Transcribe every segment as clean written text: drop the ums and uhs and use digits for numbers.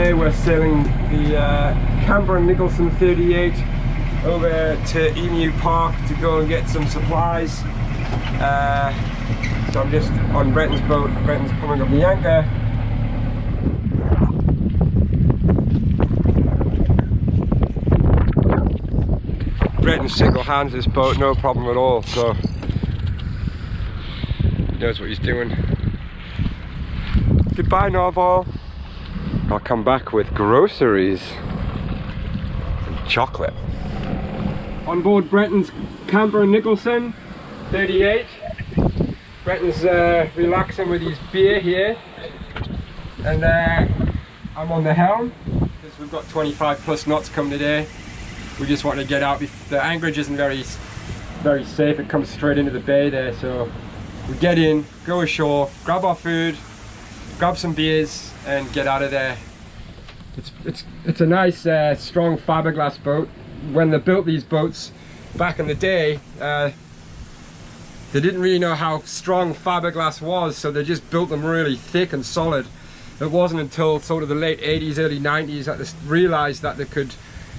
today we're sailing the Nicholson 38 over to Emu Park to go and get some supplies. So I'm just on Brenton's boat. Brenton's pulling up the anchor. Brenton single hands this boat, no problem at all, so he knows what he's doing. Goodbye, Narval. I'll come back with groceries and chocolate. On board Brenton's camper in Nicholson 38. Brenton's relaxing with his beer here, and I'm on the helm because we've got 25 plus knots coming today. We just want to get out. The anchorage isn't very safe. It comes straight into the bay there, so we get in, go ashore, grab our food, grab some beers, and get out of there. It's a nice strong fiberglass boat. When they built these boats back in the day, they didn't really know how strong fiberglass was, so they just built them really thick and solid. It wasn't until sort of the late 80s, early 90s that they realized that they could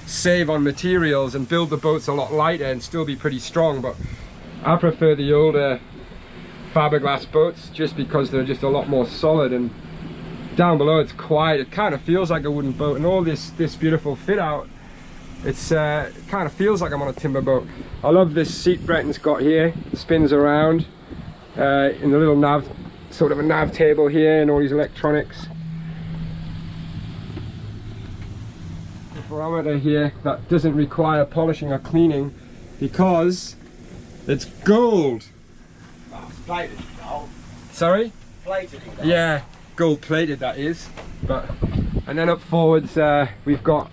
save on materials and build the boats a lot lighter and still be pretty strong. But I prefer the older fiberglass boats just because they're just a lot more solid, and down below it's quiet. It kind of feels like a wooden boat, and all this beautiful fit out, it kind of feels like I'm on a timber boat. I love this seat Brenton's got here. It spins around in the little nav, sort of a nav table here, and all these electronics. Barometer here that doesn't require polishing or cleaning because it's gold. Oh, it's plated gold. Sorry? Plated gold. Yeah, gold plated that is. But and then up forwards we've got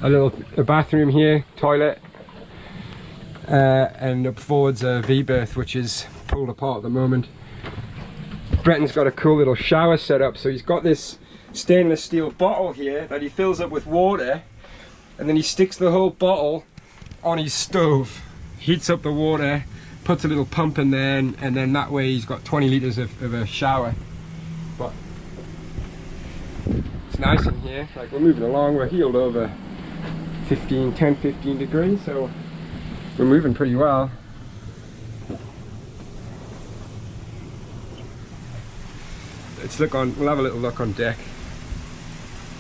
a bathroom here, toilet, and up forwards a V-berth which is pulled apart at the moment. Brenton's got a cool little shower set up, so he's got this stainless steel bottle here that he fills up with water, and then he sticks the whole bottle on his stove, heats up the water, puts a little pump in there, and then that way he's got 20 litres of a shower. But it's nice in here. Like, we're moving along, we're heeled over 10-15 degrees, so we're moving pretty well. We'll have a little look on deck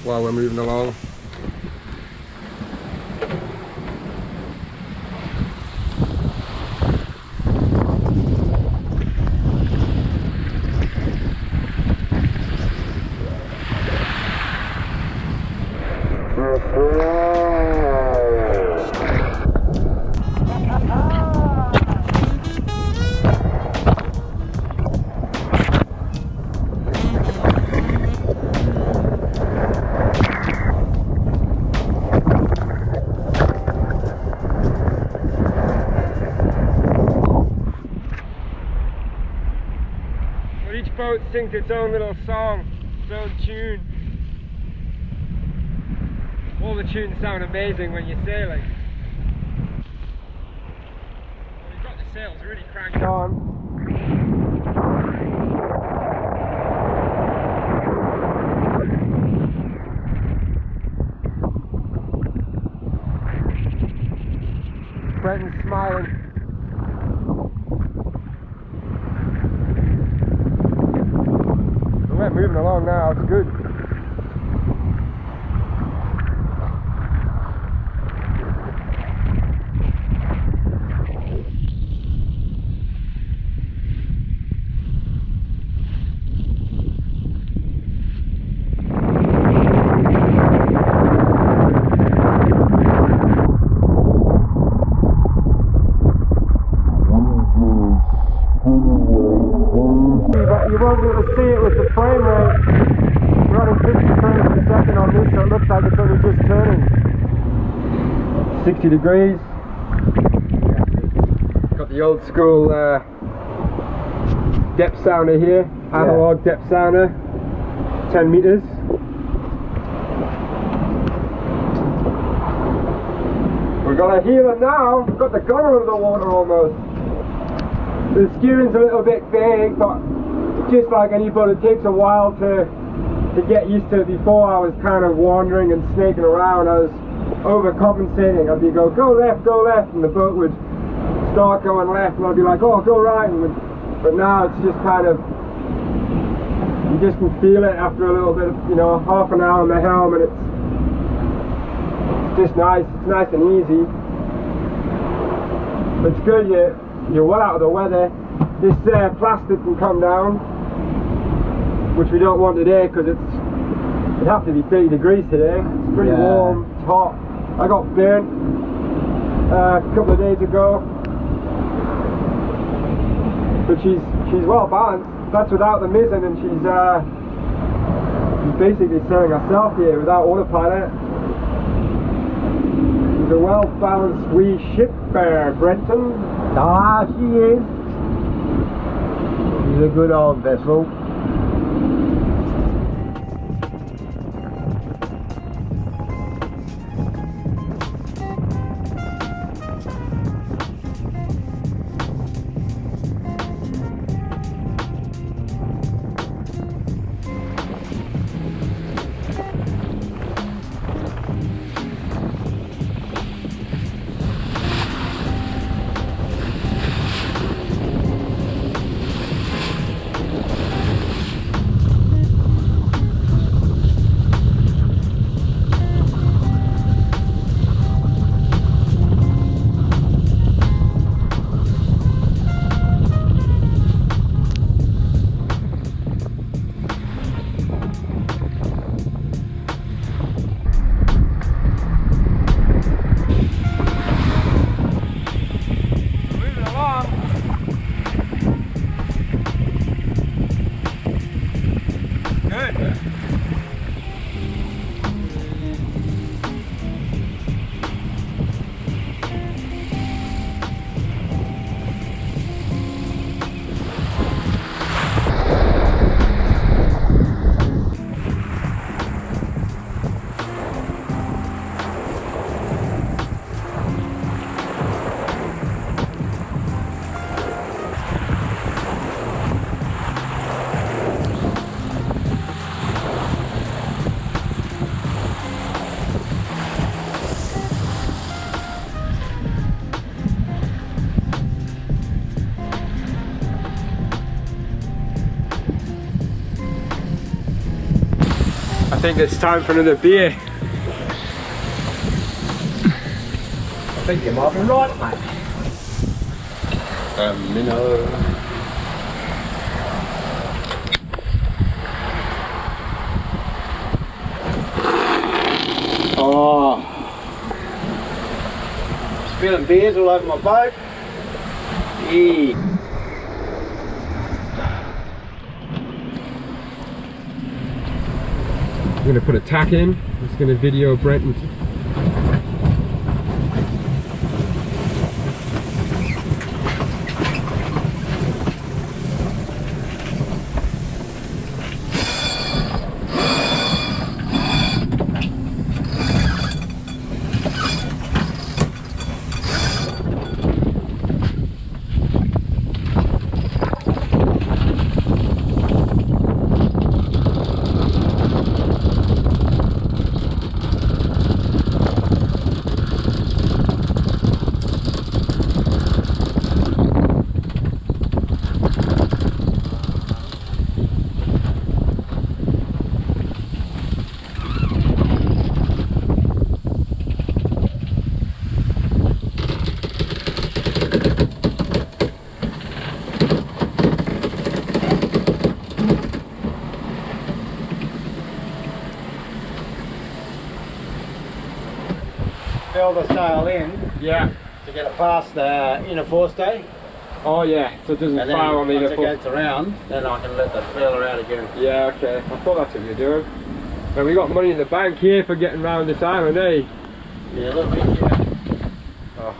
while we're moving along. Each boat sings its own little song, its own tune. All the tunes sound amazing when you're sailing. Well, you've got the sails really cranked on. Brenton's smiling. We're moving along now, it's good. You won't be able to see it with the frame rate. We're running 50 frames per second on this, so it looks like it's only just turning. 60 degrees. Got the old school depth sounder here, analog depth sounder, 10 meters. We've got a healer now, we've got the gunner of the water almost. The steering's a little bit vague, but just like any boat, it takes a while to to get used to it. Before I was kind of wandering and snaking around. I was overcompensating. I'd be go left, and the boat would start going left, and I'd be like, oh, go right. But now it's just kind of, you just can feel it after a little bit of, you know, half an hour on the helm, and it's just nice. It's nice and easy. It's good. You're well out of the weather. This plastic can come down, which we don't want today because it'd have to be 30 degrees today. It's pretty warm. It's hot. I got burnt a couple of days ago. But she's well balanced. That's without the mizzen, and she's basically sailing herself here without autopilot. She's a well balanced wee ship, Brenton. Ah, she is. She's a good old vessel. I think it's time for another beer. I think you might be right, mate. Minnow. Oh, spilling beers all over my boat. Yeah. I'm going to put a tack in. I'm just going to video Brenton. Fill the sail in Yeah. to get it past the inner forestay, Oh yeah, so it doesn't and then fire on the once inner it force. gets around, then I can let the trailer out again. Yeah, okay. I thought that's what you're doing. And we got money in the bank here for getting round this island, eh? Yeah, a little bit, yeah. Oh.